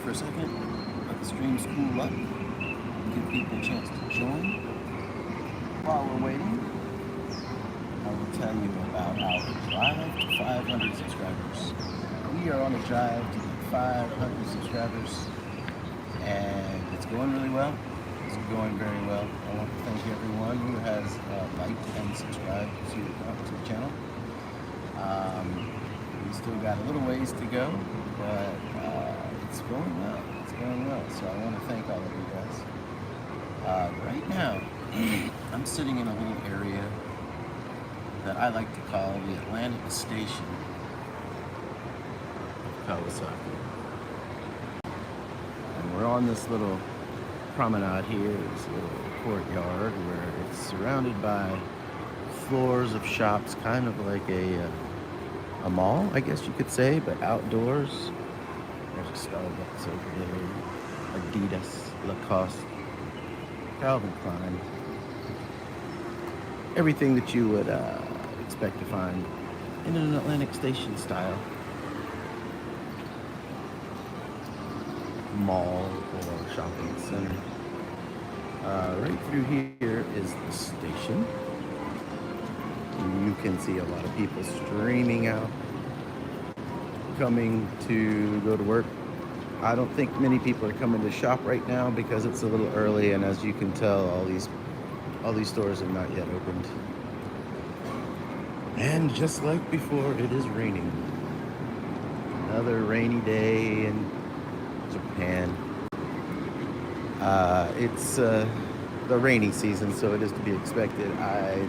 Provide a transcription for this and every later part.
for a second, let the streams cool up, give people a chance to join. While we're waiting, I will tell you about our drive to 500 subscribers. We are on a drive to 500 subscribers, and it's going really well. It's going very well. I want to thank everyone who has liked and subscribed to the channel. We still got a little ways to go, but it's going well. It's going well. So I want to thank all of you guys. Right now, I'm sitting in a little area that I like to call the Atlantic Station of Kawasaki. And we're on this little promenade here, this little courtyard where it's surrounded by floors of shops, kind of like a mall, I guess you could say, but outdoors. There's a Starbucks over there, Adidas, Lacoste, Calvin Klein. Everything that you would expect to find in an Atlantic Station style mall or shopping center. Right through here is the station. You can see a lot of people streaming out, coming to go to work. I don't think many people are coming to shop right now because it's a little early, and as you can tell, all these stores have not yet opened. And just like before, it is raining. Another rainy day in Japan. It's the rainy season, so it is to be expected. I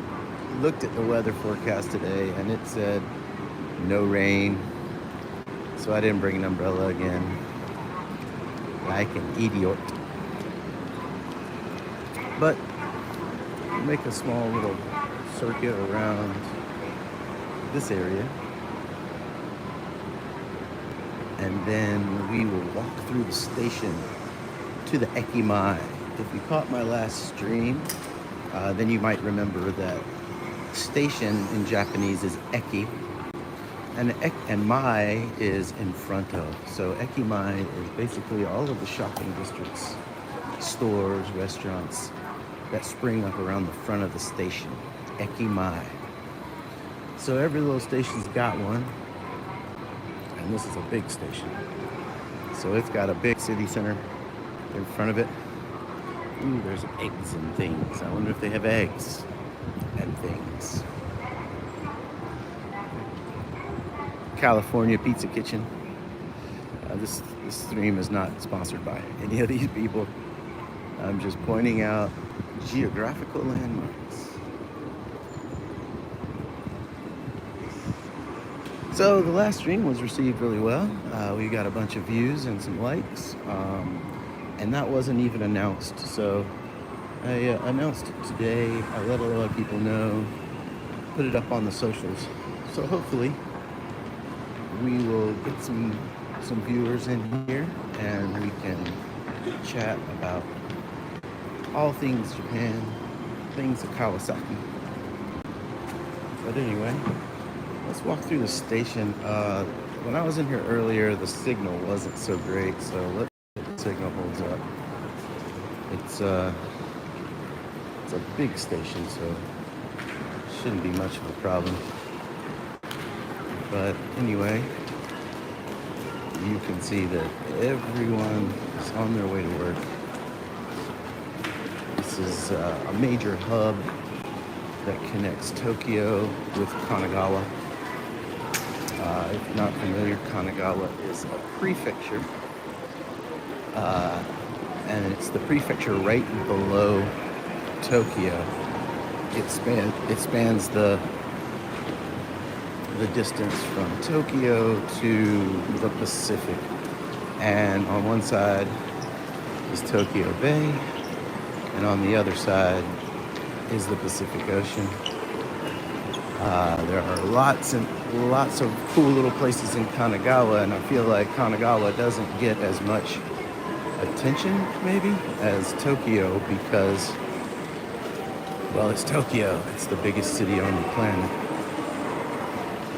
looked at the weather forecast today and it said no rain, so I didn't bring an umbrella again like an idiot. But we'll make a small little circuit around this area, and then we will walk through the station to the Ekimai. If you caught my last stream, then you might remember that station in Japanese is eki, and mai is in front of. So Ekimai is basically all of the shopping districts, stores, restaurants that spring up around the front of the station. Ekimai. So every little station's got one, and this is a big station. So it's got a big city center in front of it. Ooh, there's eggs and things. I wonder if they have eggs and things. California Pizza Kitchen. This stream is not sponsored by any of these people. I'm just pointing out geographical landmarks. So the last stream was received really well. We got a bunch of views and some likes, and that wasn't even announced. So I announced it today. I let a lot of people know, put it up on the socials. So hopefully we will get some viewers in here and we can chat about all things Japan, things of Kawasaki. But anyway, let's walk through the station. When I was in here earlier, the signal wasn't so great, so let's see if the signal holds up. It's a big station, so it shouldn't be much of a problem. But anyway, you can see that everyone is on their way to work. This is a major hub that connects Tokyo with Kanagawa. If you're not familiar, Kanagawa is a prefecture, and it's the prefecture right below Tokyo. It spans the distance from Tokyo to the Pacific, and on one side is Tokyo Bay, and on the other side is the Pacific Ocean. There are lots of cool little places in Kanagawa, and I feel like Kanagawa doesn't get as much attention maybe as Tokyo because, well, it's Tokyo. It's the biggest city on the planet.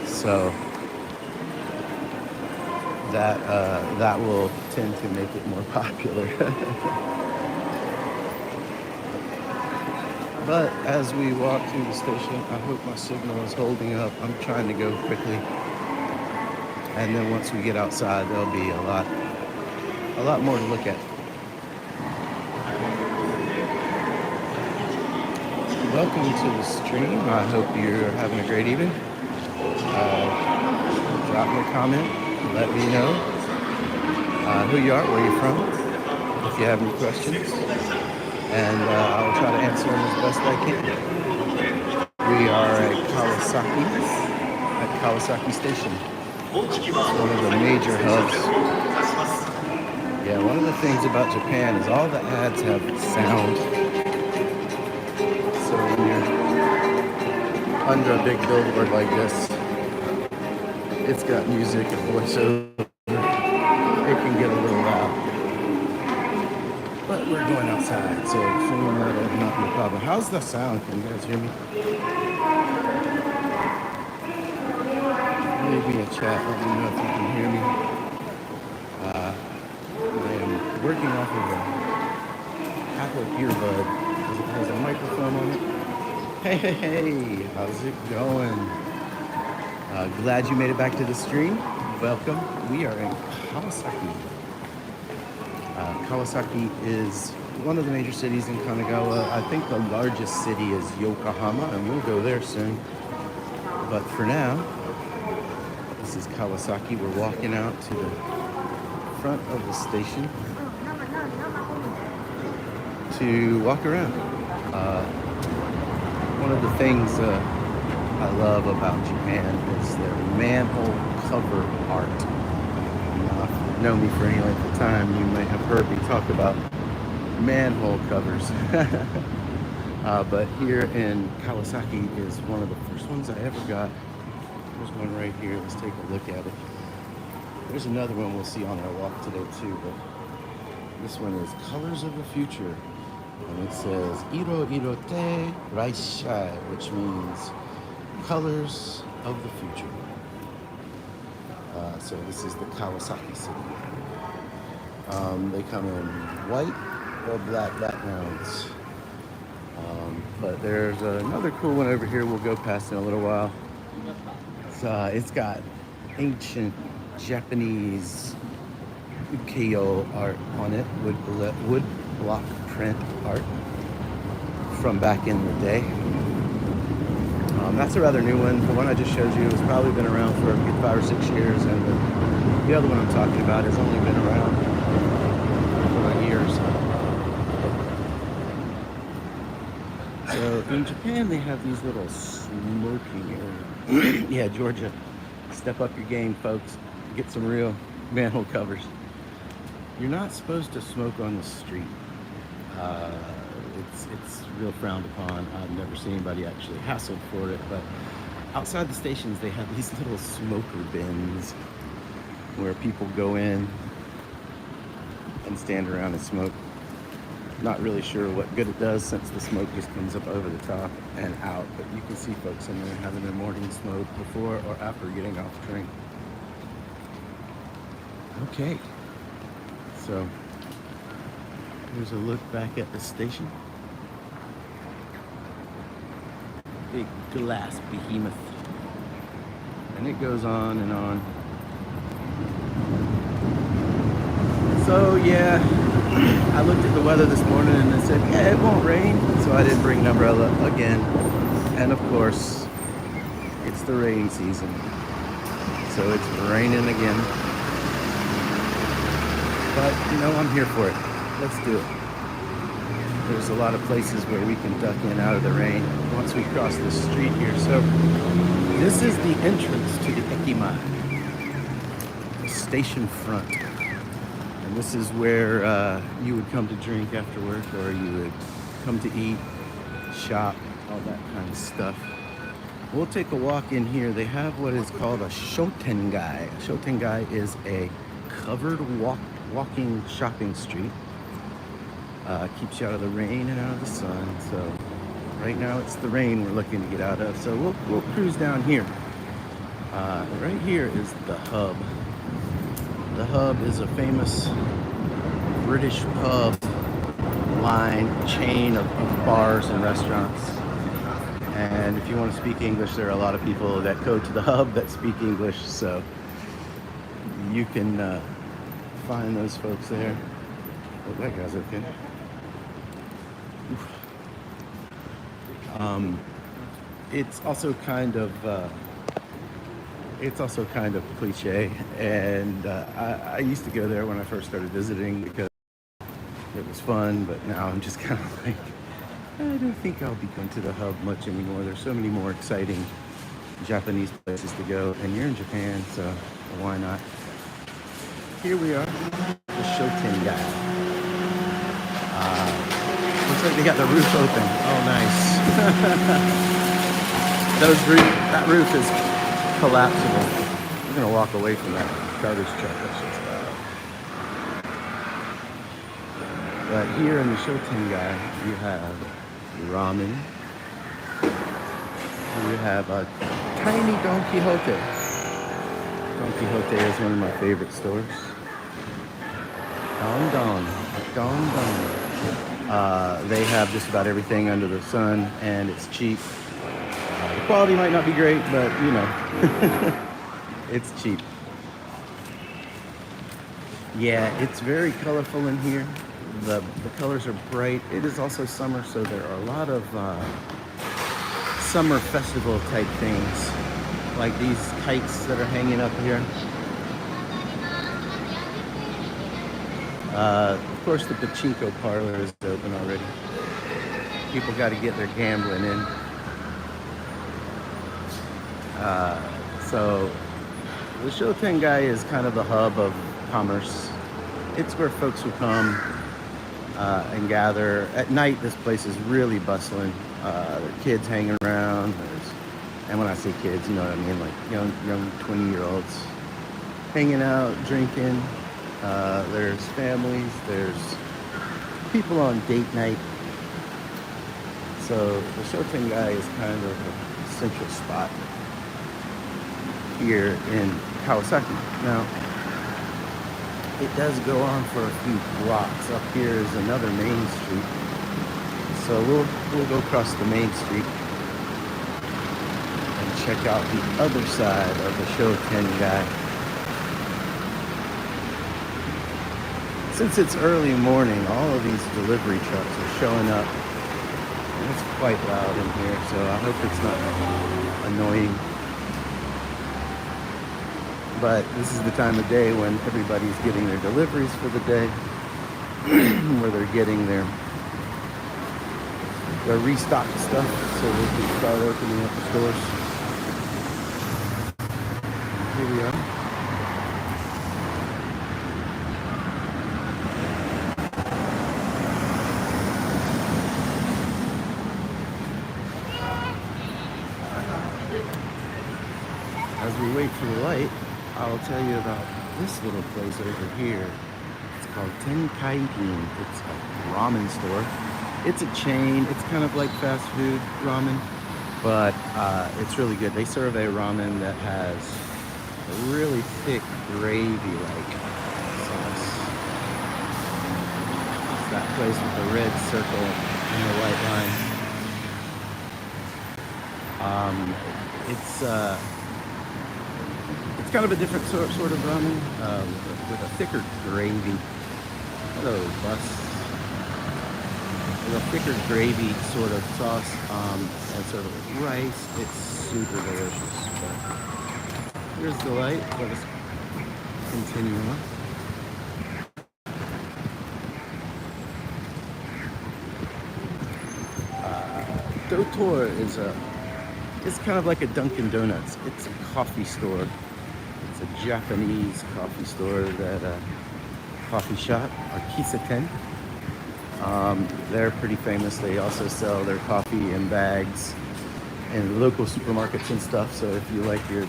So that will tend to make it more popular. But as we walk through the station, I hope my signal is holding up. I'm trying to go quickly, and then once we get outside, there'll be a lot more to look at. Welcome to the stream. I hope you're having a great evening. Drop me a comment. Let me know who you are, where you're from, if you have any questions, and I'll try to answer them as best I can. We are at Kawasaki Station. It's one of the major hubs. Yeah, one of the things about Japan is all the ads have sound. So when you're under a big billboard like this, it's got music and voiceover. It can get a little loud. But we're going outside, so soon that'll not be a problem. How's the sound? Can you guys hear me? Maybe a chat. Let me know if you can hear me. I am working off of an Apple earbud because it has a microphone on it. Hey, how's it going? Glad you made it back to the stream. Welcome. We are in Kawasaki. Kawasaki is one of the major cities in Kanagawa. I think the largest city is Yokohama, and we'll go there soon. But for now, this is Kawasaki. We're walking out to the front of the station to walk around. One of the things I love about Japan is their manhole cover art. If you know me for any length of time, you may have heard me talk about manhole covers. But here in Kawasaki is one of the first ones I ever got. There's one right here. Let's take a look at it. There's another one we'll see on our walk today too, but this one is Colors of the Future. And it says Iro Iro Te Raishai, which means colors of the future. So this is the Kawasaki city. They come in white or black backgrounds. But there's another cool one over here we'll go past in a little while. It's got ancient Japanese ukiyo art on it, wood block print art from back in the day. That's a rather new one. The one I just showed you has probably been around for a good 5 or 6 years, and the other one I'm talking about has only been around for a year or so. So in Japan, they have these little smoking areas. Yeah, Georgia, step up your game, folks. Get some real manhole covers. You're not supposed to smoke on the street. It's real frowned upon. I've never seen anybody actually hassled for it, but outside the stations they have these little smoker bins where people go in and stand around and smoke. Not really sure what good it does since the smoke just comes up over the top and out, but you can see folks in there having their morning smoke before or after getting off the train. Okay, so here's a look back at the station. Big glass behemoth. And it goes on and on. So yeah, I looked at the weather this morning and it said, yeah, it won't rain. So I didn't bring an umbrella again. And of course, it's the rainy season. So it's raining again. But you know, I'm here for it. Let's do it. There's a lot of places where we can duck in out of the rain once we cross the street here. So this is the entrance to the Ekimai, the station front. And this is where you would come to drink after work, or you would come to eat, shop, all that kind of stuff. We'll take a walk in here. They have what is called a shotengai. A shotengai is a covered walking shopping street. Keeps you out of the rain and out of the sun. So right now it's the rain we're looking to get out of. So we'll cruise down here. Right here is the hub The Hub is a famous British pub line chain of bars and restaurants. And if you want to speak English, there are a lot of people that go to the Hub that speak English, so you can find those folks there. Oh, that guy's okay. Um, it's also kind of cliche, and I used to go there when I first started visiting because it was fun, but now I'm just kind of like, I don't think I'll be going to the Hub much anymore. There's so many more exciting Japanese places to go, and you're in Japan, so why not? Here we are, the Shoten guy. Looks like they got the roof open. Oh, nice. That roof is collapsible. We're gonna walk away from that garbage truck. That's just But here in the Shoten guy, you have ramen. You have a tiny Don Quixote. Don Quixote is one of my favorite stores. Don. They have just about everything under the sun, and it's cheap. The quality might not be great, but you know, it's cheap. Yeah, it's very colorful in here. The colors are bright. It is also summer, so there are a lot of summer festival type things, like these kites that are hanging up here. Of course, the pachinko parlor is open already. People got to get their gambling in. So the Shoten guy is kind of the hub of commerce. It's where folks will come and gather. At night, this place is really bustling. There are kids hanging around. And when I say kids, you know what I mean, like young 20-year-olds hanging out, drinking. There's families. There's people on date night. So the Shoten guy is kind of a central spot here in Kawasaki. Now, it does go on for a few blocks. Up here is another main street. So we'll go across the main street and check out the other side of the Shoten guy. Since it's early morning, all of these delivery trucks are showing up. And it's quite loud in here, so I hope it's not annoying. But this is the time of day when everybody's getting their deliveries for the day, where they're getting their restocked stuff so they can start opening up the stores. Here we are. As we wait for the light, I'll tell you about this little place over here. It's called Tenkai-in. It's a ramen store. It's a chain. It's kind of like fast food ramen, but it's really good. They serve a ramen that has a really thick gravy-like sauce. It's that place with the red circle and the white line. It's kind of a different sort of ramen with a thicker gravy. Hello, bus. With a thicker gravy sort of sauce and sort of rice. It's super delicious. But here's the light. Let us continue on. Dotor it's kind of like a Dunkin' Donuts. It's a coffee store. It's a Japanese coffee store coffee shop, or Kisaten. They're pretty famous. They also sell their coffee in bags in local supermarkets and stuff. So if you like your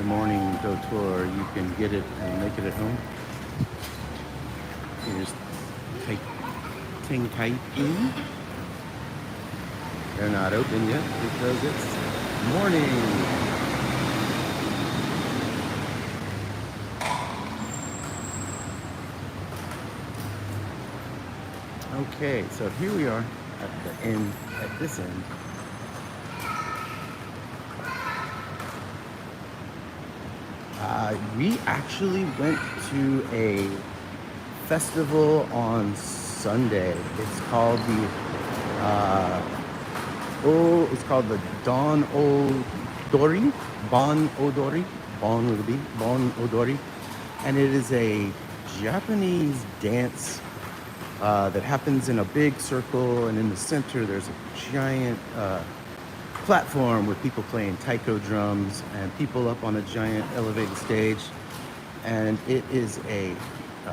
morning dotor, you can get it and make it at home. Here's Tenkai-in. They're not open yet because it's morning. Okay, so here we are at the end, at this end. We actually went to a festival on Sunday. It's called uh, it's called the Don Odori, Bon Odori, Bon with a B, Bon Odori, and it is a Japanese dance that happens in a big circle, and in the center there's a giant platform with people playing taiko drums and people up on a giant elevated stage. And it is a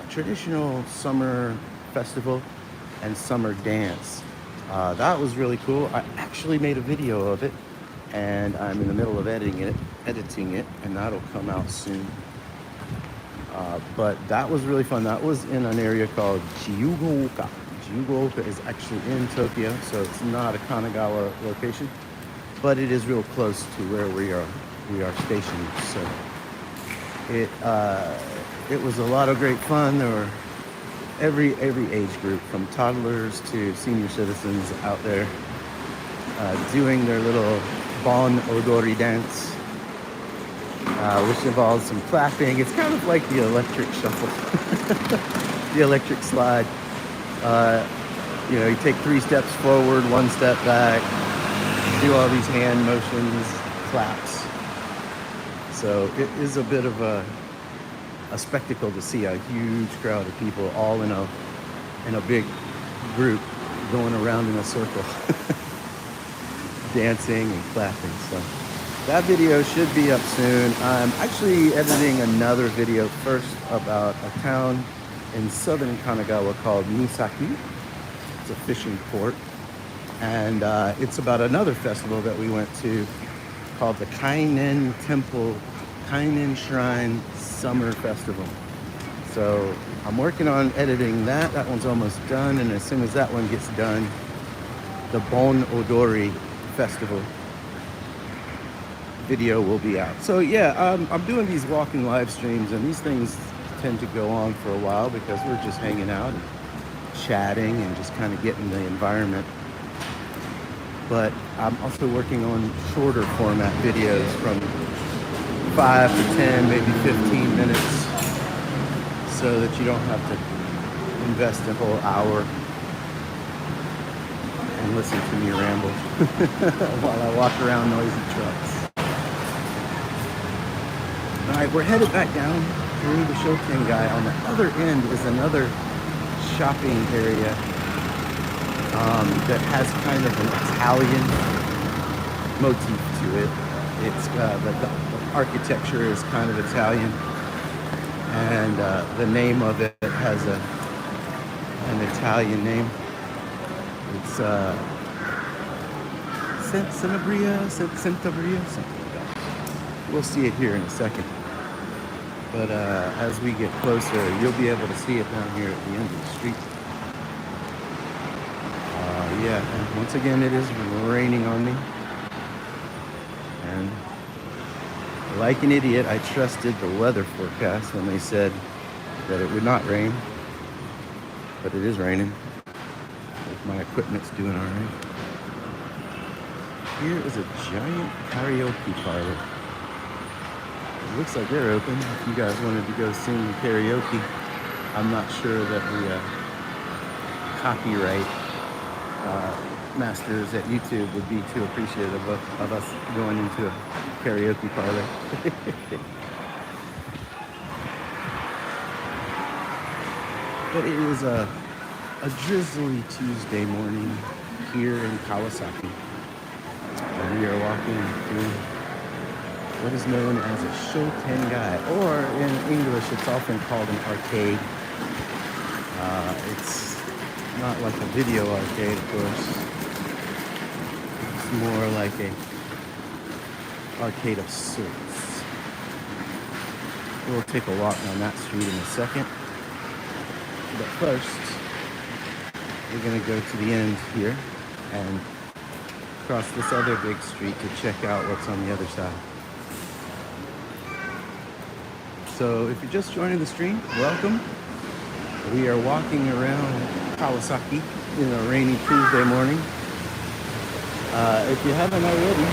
traditional summer festival and summer dance. That was really cool. I actually made a video of it, and I'm in the middle of editing it, and that'll come out soon. But that was really fun. That was in an area called Chiugaoka. Chiugaoka is actually in Tokyo, so it's not a Kanagawa location, but it is real close to where we are stationed. So it was a lot of great fun. There were every age group, from toddlers to senior citizens, out there doing their little Bon Odori dance, which involves some clapping. It's kind of like the electric shuffle, the electric slide. You take 3 steps forward, 1 step back, do all these hand motions, claps. So it is a bit of a spectacle to see a huge crowd of people all in a big group going around in a circle, dancing and clapping. So that video should be up soon. I'm actually editing another video first about a town in southern Kanagawa called Misaki. It's a fishing port. And it's about another festival that we went to called the Kainen Shrine Summer Festival. So I'm working on editing that. That one's almost done. And as soon as that one gets done, the Bon Odori Festival video will be out. So yeah, I'm doing these walking live streams, and these things tend to go on for a while because we're just hanging out and chatting and just kind of getting the environment. But I'm also working on shorter format videos from 5 to 10, maybe 15 minutes, so that you don't have to invest a whole hour and listen to me ramble while I walk around noisy trucks. All right, we're headed back down through the Shotengai. On the other end is another shopping area that has kind of an Italian motif to it. It's the architecture is kind of Italian, and the name of it has an Italian name. It's Centabria, something like that. We'll see it here in a second. But as we get closer, you'll be able to see it down here at the end of the street. Yeah, and once again, it is raining on me. And like an idiot, I trusted the weather forecast when they said that it would not rain. But it is raining. My equipment's doing all right. Here is a giant karaoke parlor. It looks like they're open. If you guys wanted to go sing karaoke, I'm not sure that the copyright masters at YouTube would be too appreciative of us going into a karaoke parlor. But it is a drizzly Tuesday morning here in Kawasaki. And we are walking through what is known as a Shotengai, or in English it's often called an arcade. It's not like a video arcade, of course. It's more like a arcade of sorts. We'll take a walk on that street in a second. But first, we're going to go to the end here and cross this other big street to check out what's on the other side. So if you're just joining the stream, welcome. We are walking around Kawasaki in a rainy Tuesday morning. If you haven't already,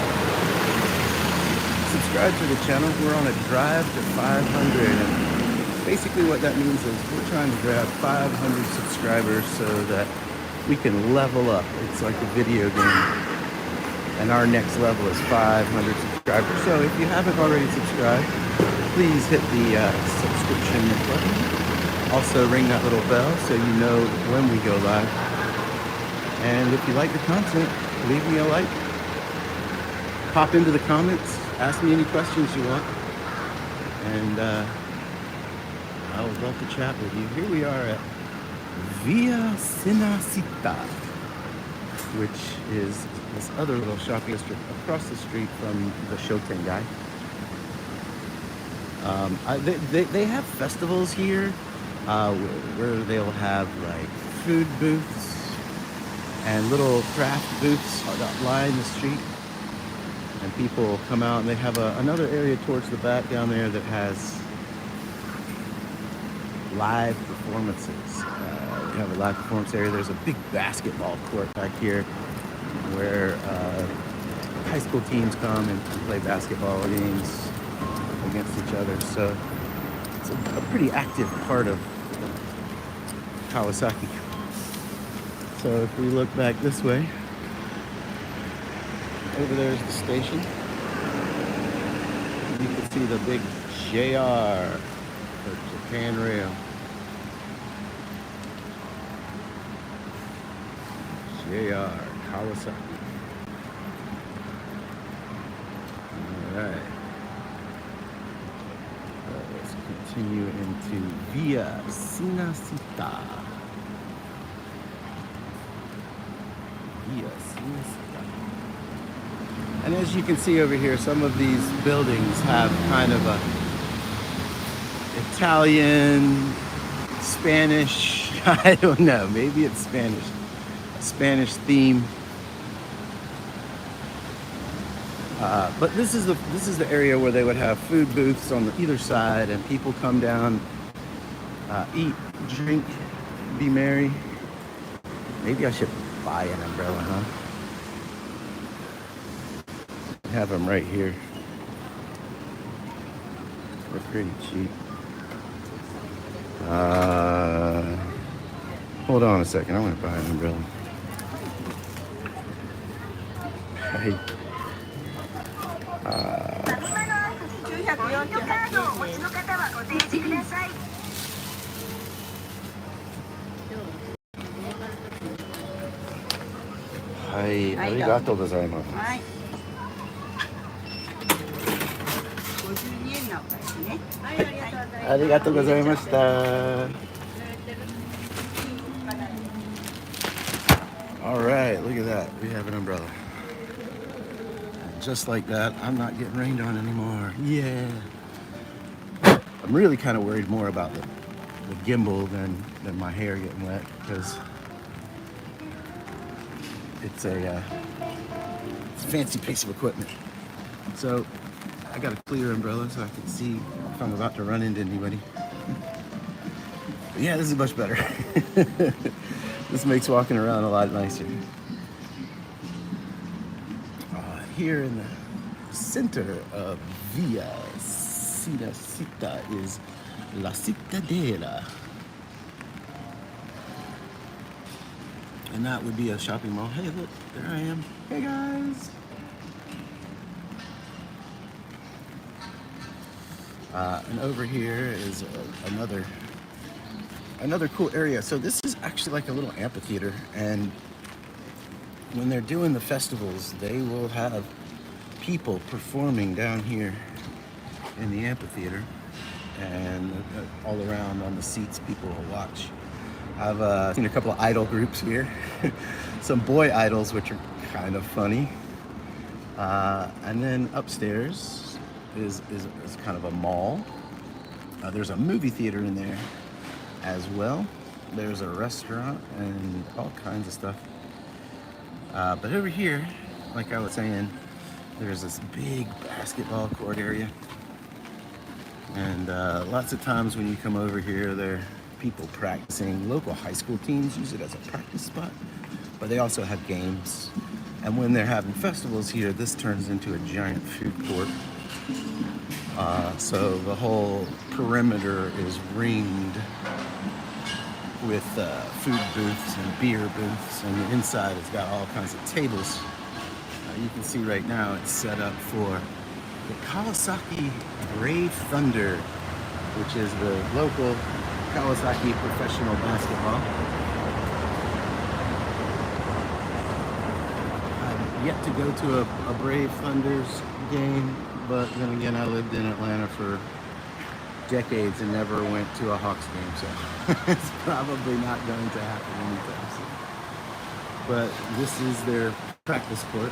subscribe to the channel. We're on a drive to 500, and basically what that means is we're trying to grab 500 subscribers so that we can level up. It's like a video game, and our next level is 500 subscribers. So if you haven't already subscribed, please hit the subscription button. Also ring that little bell so you know when we go live. And if you like the content, leave me a like. Pop into the comments, ask me any questions you want, and I would love to chat with you. Here we are at Via Cinecittà, which is this other little shopping district across the street from the Shotengai. They have festivals here where they'll have like food booths and little craft booths that line the street, and people come out, and they have another area towards the back down there that has live performances. We have a live performance area. There's a big basketball court back here where high school teams come and play basketball games against each other. So it's a pretty active part of Kawasaki. So if we look back this way, over there is the station. You can see the big JR, the Japan Rail. JR Kawasaki. Alright. Let's continue into Via Cinecittà. Via Cinecittà. And as you can see over here, some of these buildings have kind of a Italian, Spanish, I don't know, maybe it's Spanish theme. But this is the area where they would have food booths on either side, and people come down, eat, drink, be merry. Maybe I should buy an umbrella, huh? Have them right here. They're pretty cheap. Hold on a second. I want to buy an umbrella. Hey. Hi, arigatou gozaimasu. ありがとうございました。All right, look at that. We have an umbrella. And just like that, I'm not getting rained on anymore. Yeah. I'm really kind of worried more about the gimbal than my hair getting wet, because it's a fancy piece of equipment. So I got a clear umbrella so I can see if I'm about to run into anybody. But yeah, this is much better. This makes walking around a lot nicer. Here in the center of Via Cinecittà is La Cittadella. And that would be a shopping mall. Hey, look, there I am. Hey, guys. And over here is another cool area. So this is actually like a little amphitheater, and when they're doing the festivals, they will have people performing down here in the amphitheater, and all around on the seats people will watch. I've seen a couple of idol groups here. Some boy idols, which are kind of funny. And then upstairs is kind of a mall. There's a movie theater in there as well. There's a restaurant and all kinds of stuff. But over here, like I was saying, there's this big basketball court area. And lots of times when you come over here, people practicing. Local high school teams use it as a practice spot, but they also have games. And when they're having festivals here, this turns into a giant food court. So the whole perimeter is ringed with food booths and beer booths, and the inside has got all kinds of tables. You can see right now it's set up for the Kawasaki Brave Thunder, which is the local Kawasaki professional basketball. I've yet to go to a Brave Thunder's game, but then again, I lived in Atlanta for decades and never went to a Hawks game, so it's probably not going to happen anytime soon. But this is their practice court.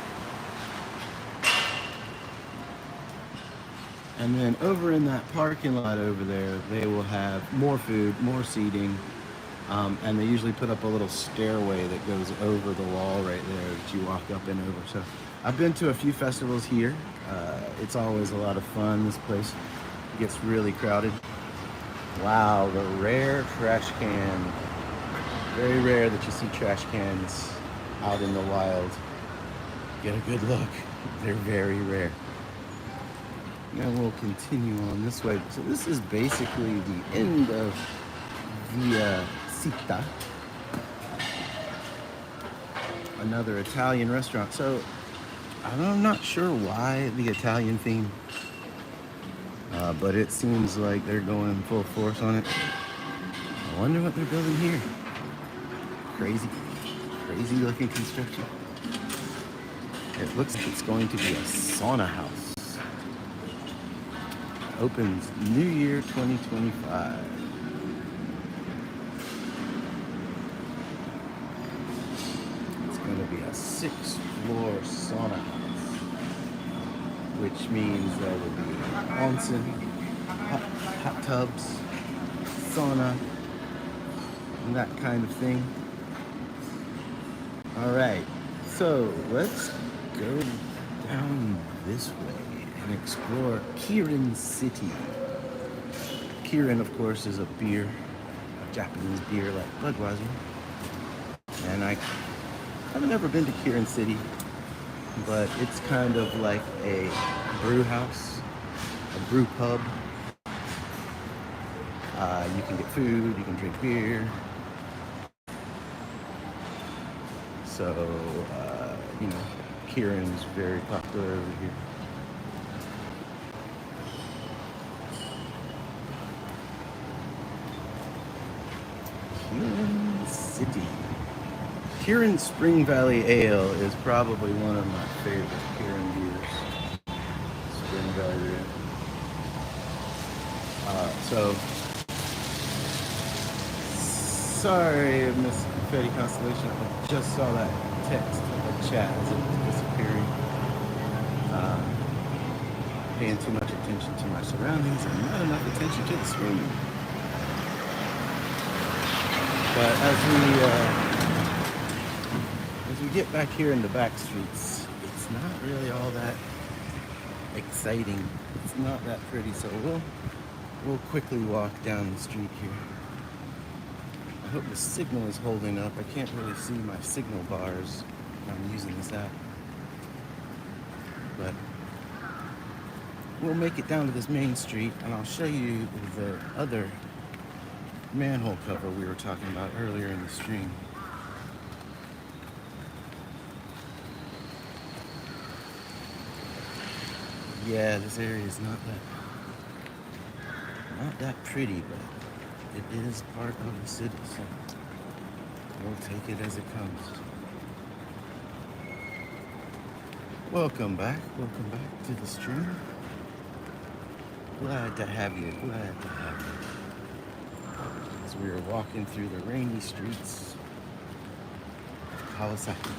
And then over in that parking lot over there, they will have more food, more seating, and they usually put up a little stairway that goes over the wall right there that you walk up and over. So I've been to a few festivals here. It's always a lot of fun. This place gets really crowded. Wow, the rare trash can. Very rare that you see trash cans out in the wild. Get a good look. They're very rare. And we'll continue on this way. So this is basically the end of Via Sita, another Italian restaurant. So I'm not sure why the Italian theme, but it seems like they're going full force on it. I wonder what they're building here. Crazy looking construction. It looks like it's going to be a sauna house. Opens New Year 2025. It's going to be a 6th-floor sauna house, which means there will be onsen, hot tubs, sauna, and that kind of thing. All right, so let's go down this way and explore Kirin City. Kirin, of course, is a beer, a Japanese beer like Budweiser. And I've never been to Kirin City, but it's kind of like a brew house, a brew pub. You can get food, you can drink beer. So, Kirin's very popular over here. Kirin City. Kirin Spring Valley Ale is probably one of my favorite Kirin beers. Spring Valley Ale. Sorry, Miss Confetti Constellation. I just saw that text in the chat as it was disappearing. Paying too much attention to my surroundings and not enough attention to the screen. But as we get back here in the back streets, it's not really all that exciting. It's not that pretty, so we'll quickly walk down the street here. I hope the signal is holding up. I can't really see my signal bars when I'm using this app. But we'll make it down to this main street, and I'll show you the other manhole cover we were talking about earlier in the stream. Yeah, this area is not that pretty, but it is part of the city, so we'll take it as it comes. Welcome back to the stream. Glad to have you. As we are walking through the rainy streets of Kawasaki.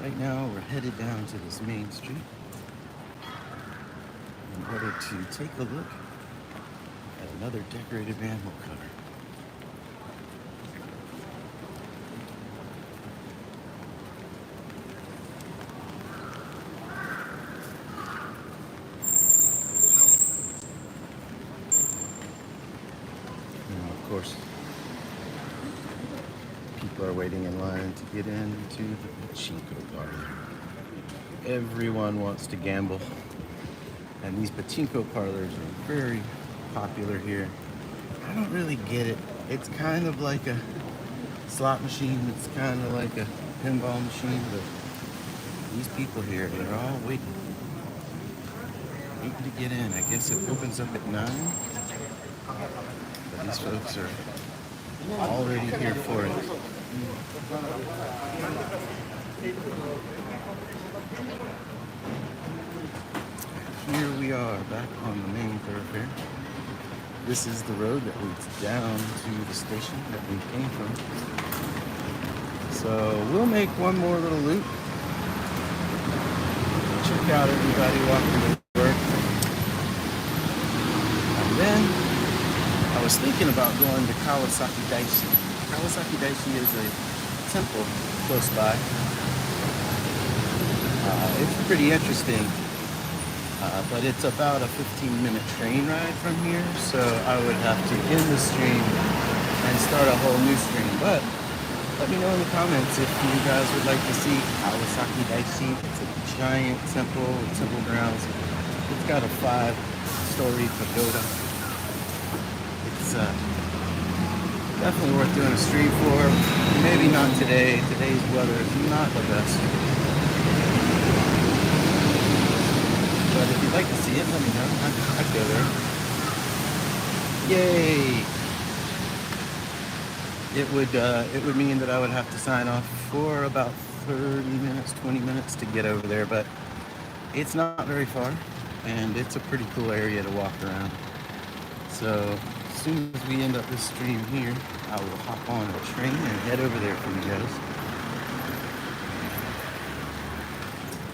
Right now, we're headed down to this main street in order to take a look at another decorated manhole cover. waiting in line to get into the pachinko parlor. Everyone wants to gamble, and these pachinko parlors are very popular here. I don't really get it. It's kind of like a slot machine. It's kind of like a pinball machine, but these people here, they're all waiting to get in. I guess it opens up at 9, but these folks are already here for it. Here we are back on the main thoroughfare. This is the road that leads down to the station that we came from. So we'll make one more little loop. Check out everybody walking to work. And then I was thinking about going to Kawasaki Daishi. Kawasaki Daishi is a temple close by. It's pretty interesting. But it's about a 15-minute train ride from here, so I would have to end the stream and start a whole new stream. But let me know in the comments if you guys would like to see Kawasaki Daishi. It's a giant temple with temple grounds. It's got a 5-story pagoda. It's definitely worth doing a stream for. Maybe not today. Today's weather is not the best. But if you'd like to see it, let me know. I'd go there. Yay! It would mean that I would have to sign off for about 30 minutes, 20 minutes to get over there, but it's not very far, and it's a pretty cool area to walk around. So as soon as we end up this stream here, I will hop on a train and head over there for you guys.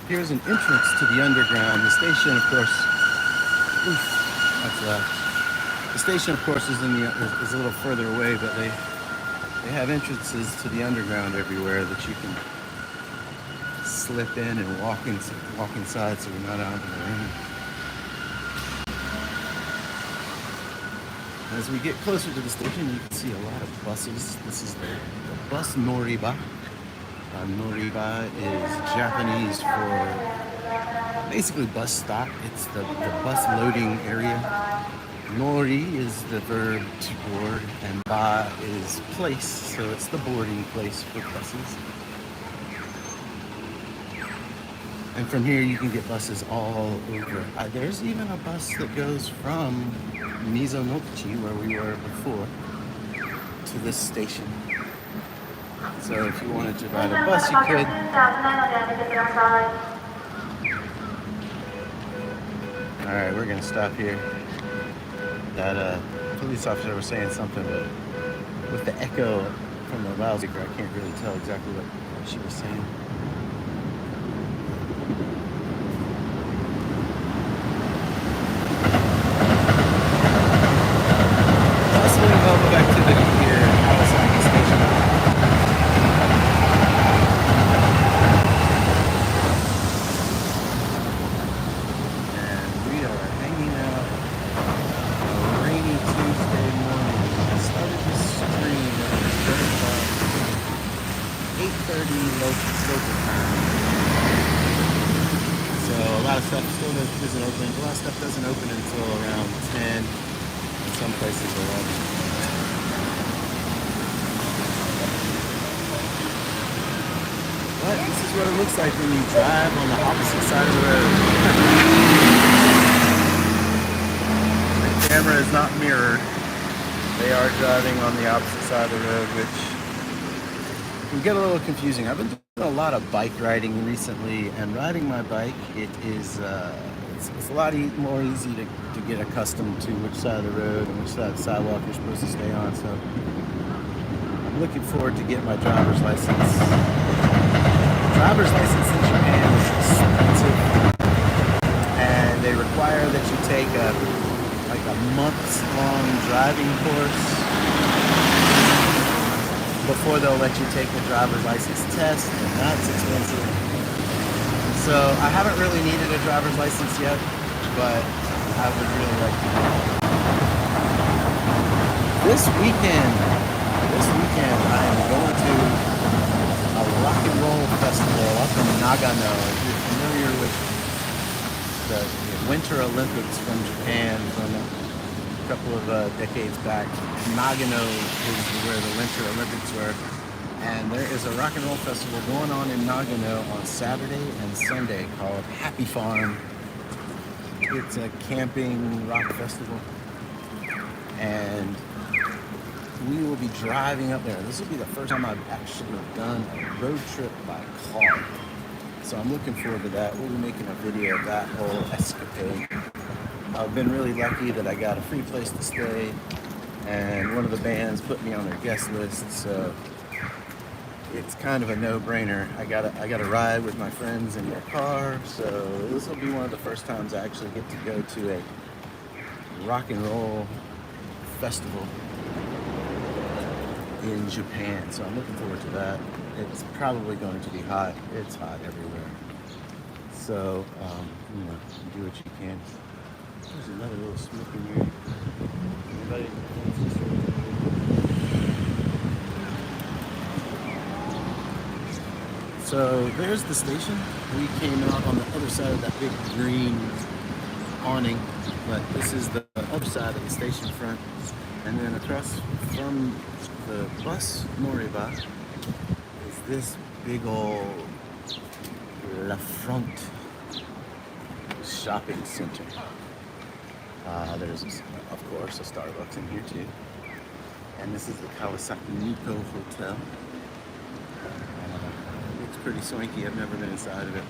Here's an entrance to the underground. The station, of course, that's loud. The station, of course, is a little further away, but they have entrances to the underground everywhere that you can slip in and walk inside, so you're not out in the rain. As we get closer to the station, you can see a lot of buses. This is the bus Noriba. Noriba is Japanese for basically bus stop. It's the bus loading area. Nori is the verb to board, and ba is place, so it's the boarding place for buses. And from here you can get buses all over. There's even a bus that goes from Mizonochi, where we were before, to this station. So if you wanted to ride a bus, you could. Alright, we're going to stop here. That police officer was saying something, but with the echo from the loudspeaker, I can't really tell exactly what she was saying. Also, we'll go back to the Kawasaki station. Stuff still isn't open. A lot of stuff doesn't open until around 10, in some places 11. But this is what it looks like when you drive on the opposite side of the road. The camera is not mirrored. They are driving on the opposite side of the road, which can get a little confusing. I've been doing a lot of bike riding recently, and riding my bike, it's a lot more easy to get accustomed to which side of the road and which side of the sidewalk you're supposed to stay on. So I'm looking forward to getting my driver's license. Driver's license in Japan is expensive, and they require that you take a months-long driving course before they'll let you take the driver's license test, and that's expensive. So I haven't really needed a driver's license yet, but I would really like to do it. This weekend I am going to a rock and roll festival up in Nagano. If you're familiar with the Winter Olympics from Japan from a couple of decades back, Nagano is where the Winter Olympics were. And there is a rock and roll festival going on in Nagano on Saturday and Sunday called Happy Farm. It's a camping rock festival. And we will be driving up there. This will be the first time I've actually done a road trip by car. So I'm looking forward to that. We'll be making a video of that whole escapade. I've been really lucky that I got a free place to stay, and one of the bands put me on their guest list, so it's kind of a no-brainer. I got a ride with my friends in their car, so this will be one of the first times I actually get to go to a rock and roll festival in Japan. So I'm looking forward to that. It's probably going to be hot. It's hot everywhere. So, do what you can. There's another little smoking area. Anybody? So there's the station. We came out on the other side of that big green awning, but this is the other side of the station front. And then across from the bus Moriba is this big old La Front shopping center. There's, of course, a Starbucks in here too. And this is the Kawasaki Nikko Hotel. It's pretty swanky. I've never been inside of it,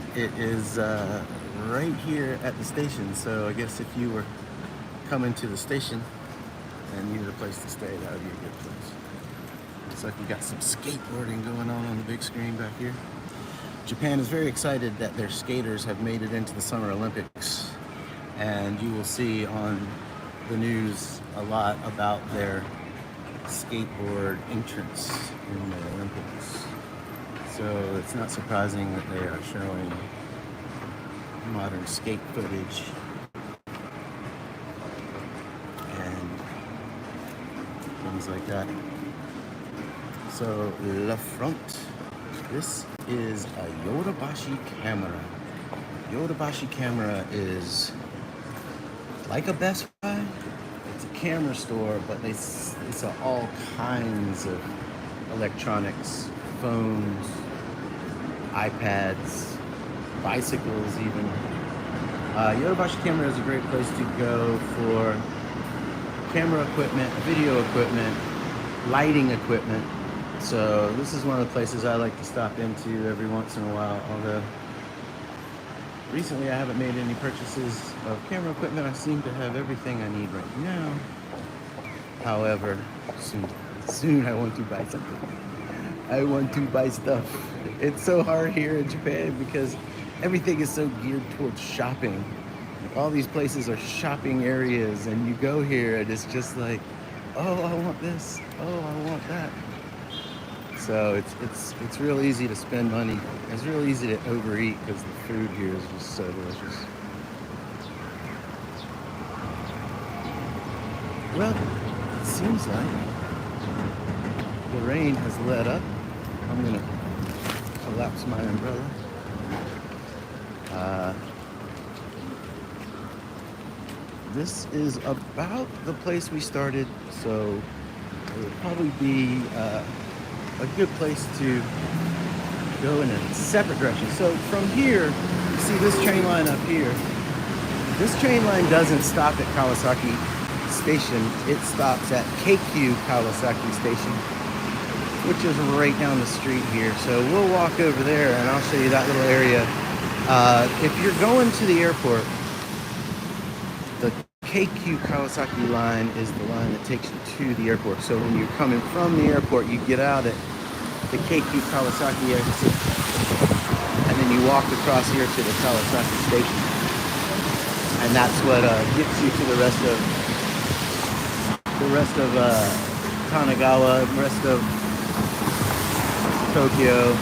but it is right here at the station. So I guess if you were coming to the station and needed a place to stay, that would be a good place. Looks like we got some skateboarding going on the big screen back here. Japan is very excited that their skaters have made it into the Summer Olympics, and you will see on the news a lot about their skateboard entrance in the Olympics. So it's not surprising that they are showing modern skate footage and things like that. So La Front, this is a Yodobashi camera. Yodobashi camera is like a Best Buy. It's a camera store, but they sell all kinds of electronics, phones, iPads, bicycles even. Yodobashi camera is a great place to go for camera equipment, video equipment, lighting equipment. So this is one of the places I like to stop into every once in a while, although recently I haven't made any purchases of camera equipment. I seem to have everything I need right now. However, soon I want to buy something. I want to buy stuff. It's so hard here in Japan because everything is so geared towards shopping. Like, all these places are shopping areas, and you go here and it's just like, oh, I want this. Oh, I want that. So it's real easy to spend money. It's real easy to overeat because the food here is just so delicious. Well, it seems like the rain has let up. I'm gonna collapse my umbrella. This is about the place we started, so it would probably be a good place to go in a separate direction. So from here, you see this train line up here. This train line doesn't stop at Kawasaki Station. It stops at KQ Kawasaki Station, which is right down the street here. So we'll walk over there and I'll show you that little area. If you're going to the airport, the KQ Kawasaki line is the line that takes you to the airport. So when you're coming from the airport, you get out at the KQ Kawasaki exit, and then you walk across here to the Kawasaki station. And that's what gets you to the rest of Kanagawa, the rest of Tokyo.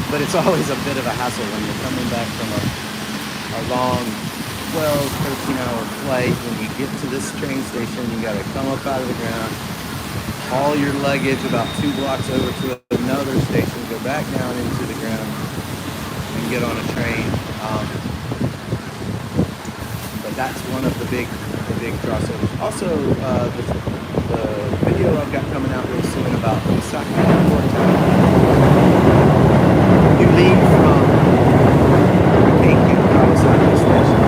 But it's always a bit of a hassle when you're coming back from a long 12, 13-hour flight. When you get to this train station, you got to come up out of the ground, all your luggage about 2 blocks over to another station, go back down into the ground, and get on a train. But that's one of the big crossovers. Also, the video I've got coming out real soon about Kawasaki Airport. You leave from Kawasaki station.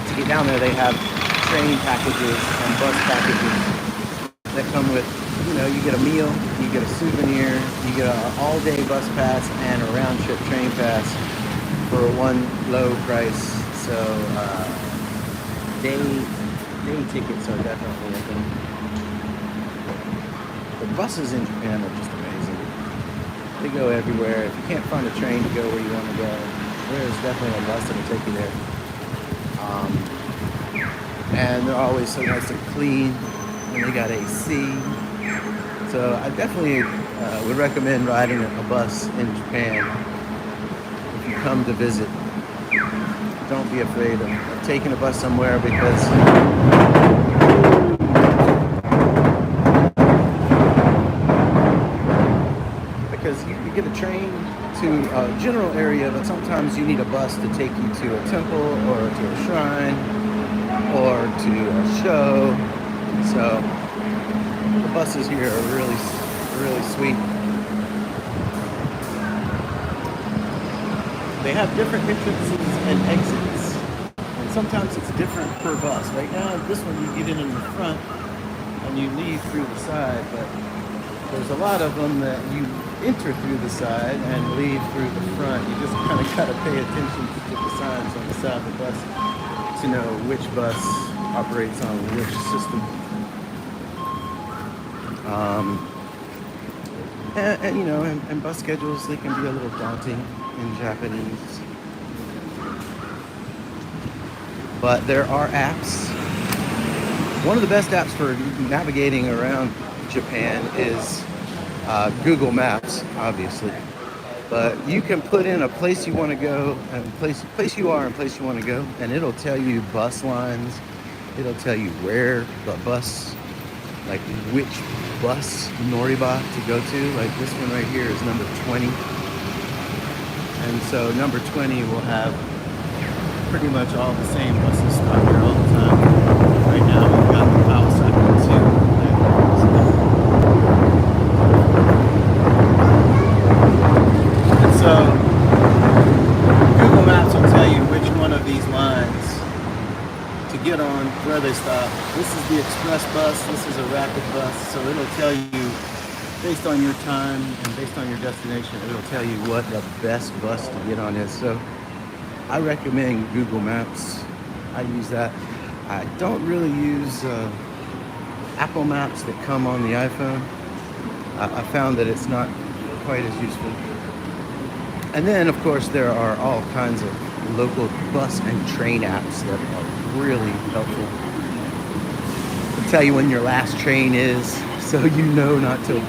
To get down there, they have train packages and bus packages that come with, you get a meal, you get a souvenir, you get an all-day bus pass and a round-trip train pass for one low price. So day tickets are definitely a thing. The buses in Japan are just amazing. They go everywhere. If you can't find a train to go where you want to go, there's definitely a bus that'll take you there. And they're always so nice and clean, and they got AC. So I definitely would recommend riding a bus in Japan if you come to visit. Don't be afraid of taking a bus somewhere because you get a train to a general area, but sometimes you need a bus to take you to a temple or to a shrine or to a show. So the buses here are really sweet. They have different entrances and exits, and sometimes it's different per bus. Right now, this one you get in the front and you leave through the side, but there's a lot of them that you enter through the side and leave through the front. You just kind of got to pay attention to the signs on the side of the bus to know which bus operates on which system. And bus schedules, they can be a little daunting in Japanese. But there are apps. One of the best apps for navigating around Japan is Google Maps, obviously. But you can put in a place you want to go, and place you are and place you want to go, and it'll tell you bus lines. It'll tell you where the bus, like which bus Noriba to go to. Like this one right here is number 20. And so number 20 will have pretty much all the same buses stop here all the time. Right now we've got the Kawasaki 2. And so Google Maps will tell you which one of these lines to get on, where they stop. This is the express bus, this is a rapid bus, so it'll tell you based on your time and based on your destination, it'll tell you what the best bus to get on is. So I recommend Google Maps. I use that. I don't really use Apple Maps that come on the iPhone. I found that it's not quite as useful. And then, of course, there are all kinds of local bus and train apps that are really helpful. They'll tell you when your last train is, so you know not to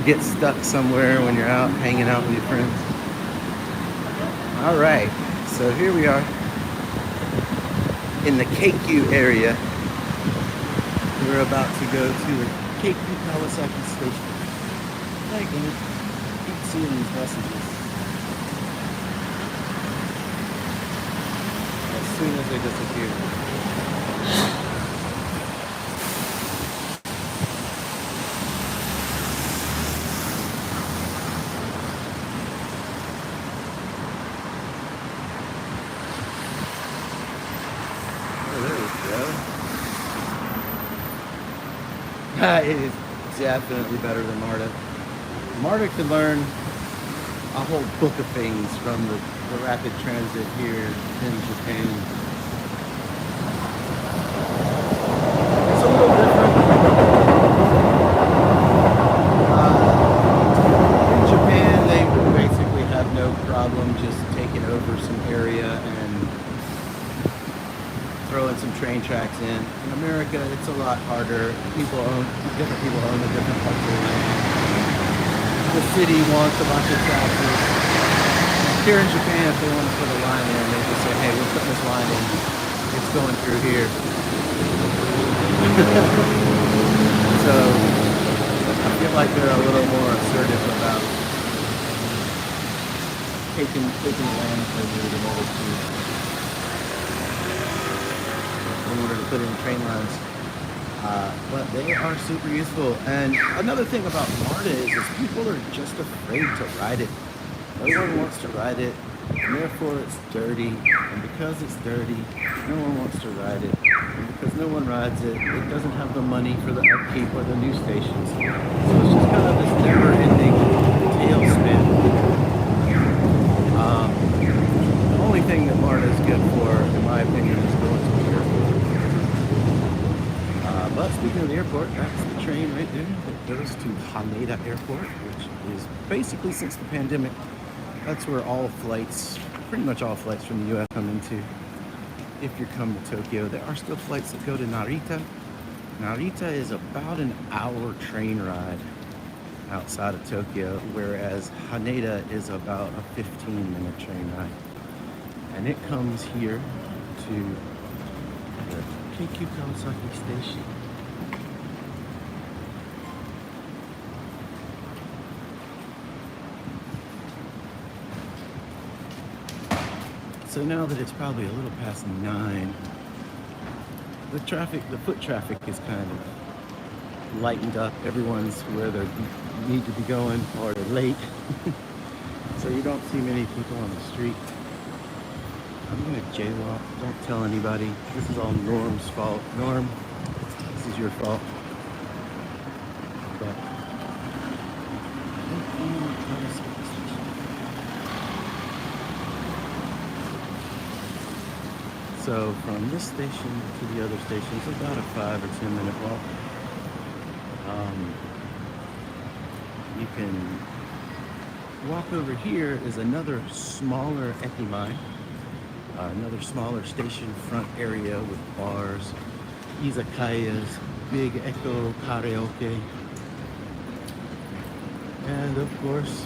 get stuck somewhere when you're out hanging out with your friends. All right, so here we are in the Keikyu area. We're about to go to the Keikyu Kawasaki station. I keep seeing these messages. As soon as they disappear. It is definitely better than MARTA. MARTA could learn a whole book of things from the rapid transit here in Japan. It's a little different. In Japan, they basically have no problem just taking over some area and throwing some train tracks in. In America, it's a lot harder. Different people own the different parts of the land. The city wants a bunch of taxes. Here in Japan, if they want to put a line in, they just say, hey, we're putting this line in. It's going through here. So So I feel like they're a little more assertive about taking the land in order to put in train lines. But they are super useful. And another thing about MARTA is people are just afraid to ride it. No one wants to ride it, and therefore it's dirty. And because it's dirty, no one wants to ride it. And because no one rides it, it doesn't have the money for the upkeep or the new stations. So it's just kind of this never-ending tailspin. The only thing that MARTA is good for, in my opinion, is going to the airport. But speaking of the airport, that's the train right there that goes to Haneda Airport, which is basically, since the pandemic, that's where all flights, pretty much all flights from the US come into. If you're coming to Tokyo, there are still flights that go to Narita. Narita is about an hour train ride outside of Tokyo, whereas Haneda is about a 15-minute train ride. And it comes here to the Keikyu Kawasaki station. So now that it's probably a little past 9, the foot traffic is kind of lightened up. Everyone's where they need to be going, or they're late. So you don't see many people on the street. I'm gonna jaywalk. Don't tell anybody. This is all Norm's fault. Norm, this is your fault. But so from this station to the other station is about a 5 or 10 minute walk. You can walk over here is another smaller ekimai, another smaller station front area with bars, izakayas, big echo karaoke, and of course,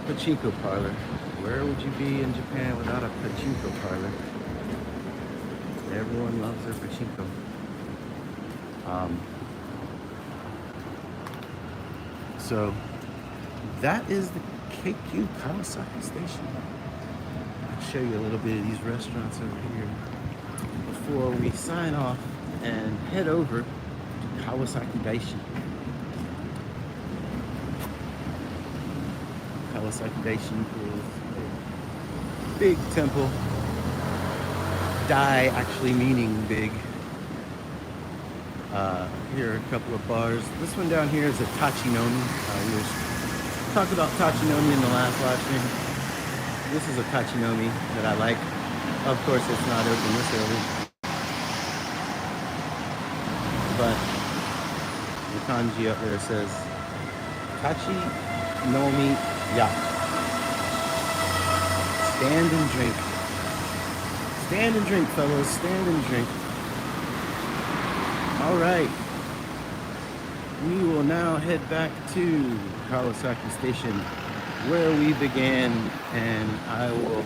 pachinko parlor. Where would you be in Japan without a pachinko parlor? Everyone loves their pachinko. So that is the Keikyu Kawasaki station. I'll show you a little bit of these restaurants over here before we sign off and head over to Kawasaki Daishin. Kawasaki Daishin is a big temple. Dai actually meaning big. Here are a couple of bars. This one down here is a Tachinomi. We talked about Tachinomi in the last live stream. This is a Tachinomi that I like. Of course, it's not open this early, but the kanji up there says Tachinomi Ya. Stand and drink. Stand and drink, fellows. Stand and drink. All right. We will now head back to Kawasaki Station where we began, and I will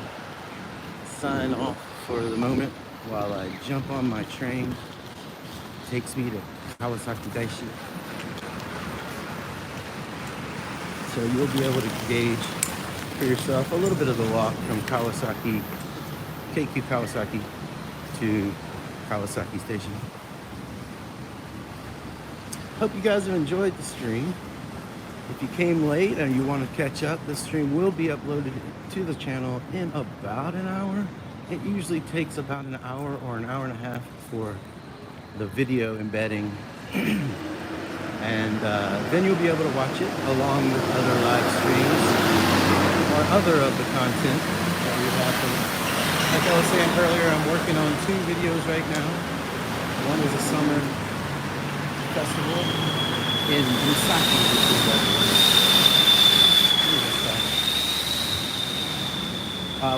sign off for the moment while I jump on my train. It takes me to Kawasaki Daishin. So you'll be able to gauge for yourself a little bit of the walk from Kawasaki, Keikyu Kawasaki to Kawasaki Station. Hope you guys have enjoyed the stream. If you came late and you want to catch up, the stream will be uploaded to the channel in about an hour. It usually takes about an hour or an hour and a half for the video embedding. And then you'll be able to watch it along with other live streams or other of the content that we have. Like I was saying earlier, I'm working on 2 videos right now. One is a summer festival in Misaki,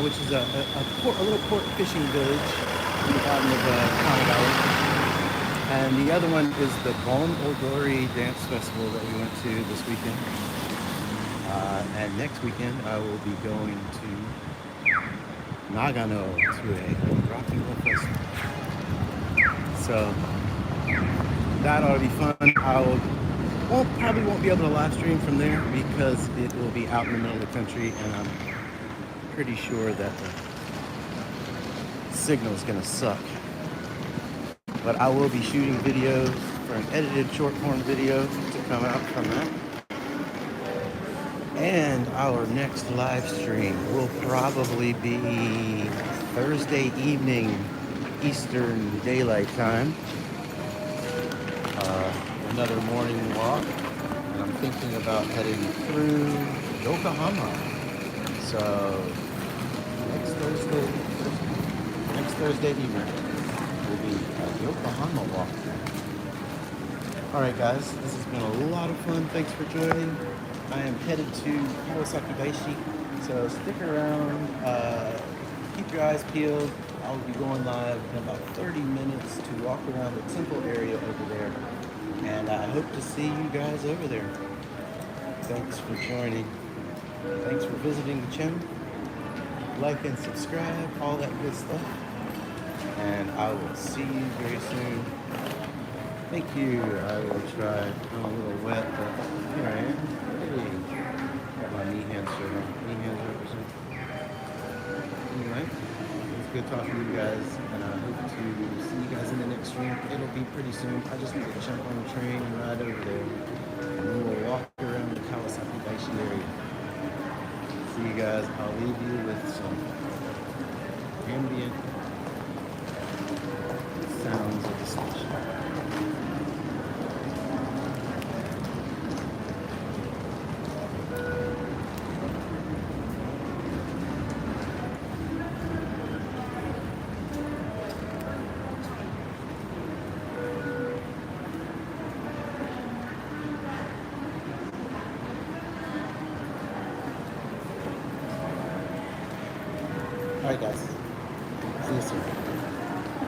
which is a little port fishing village in the bottom of Kanagawa. And the other one is the Bon Odori Dance Festival that we went to this weekend. And next weekend I will be going to Nagano to a rock and roll festival. So that ought to be fun. Probably won't be able to live stream from there because it will be out in the middle of the country, and I'm pretty sure that the signal is going to suck. But I will be shooting videos for an edited short form video to come out from that. And our next live stream will probably be Thursday evening Eastern Daylight Time. Another morning walk, and I'm thinking about heading through Yokohama. So next Thursday evening will be a Yokohama walk. All right, guys, this has been a lot of fun. Thanks for joining. I am headed to Kawasaki Daishi, so stick around. Keep your eyes peeled. I'll be going live in about 30 minutes to walk around the temple area over there. And I hope to see you guys over there. Thanks for joining. Thanks for visiting the channel. Like and subscribe, all that good stuff. And I will see you very soon. Thank you. I will try. I'm a little wet, but here I am. Hey. Got my knee hand shirt on. Knee hands represent. Anyway, it's good talking to you guys, and I hope to see you guys in the next stream. It'll be pretty soon. I just need to jump on the train and ride over there, and then we'll walk around the Kawasaki Daishi area. See you guys. I'll leave you with some ambient sounds of the station. All right, guys. See you soon.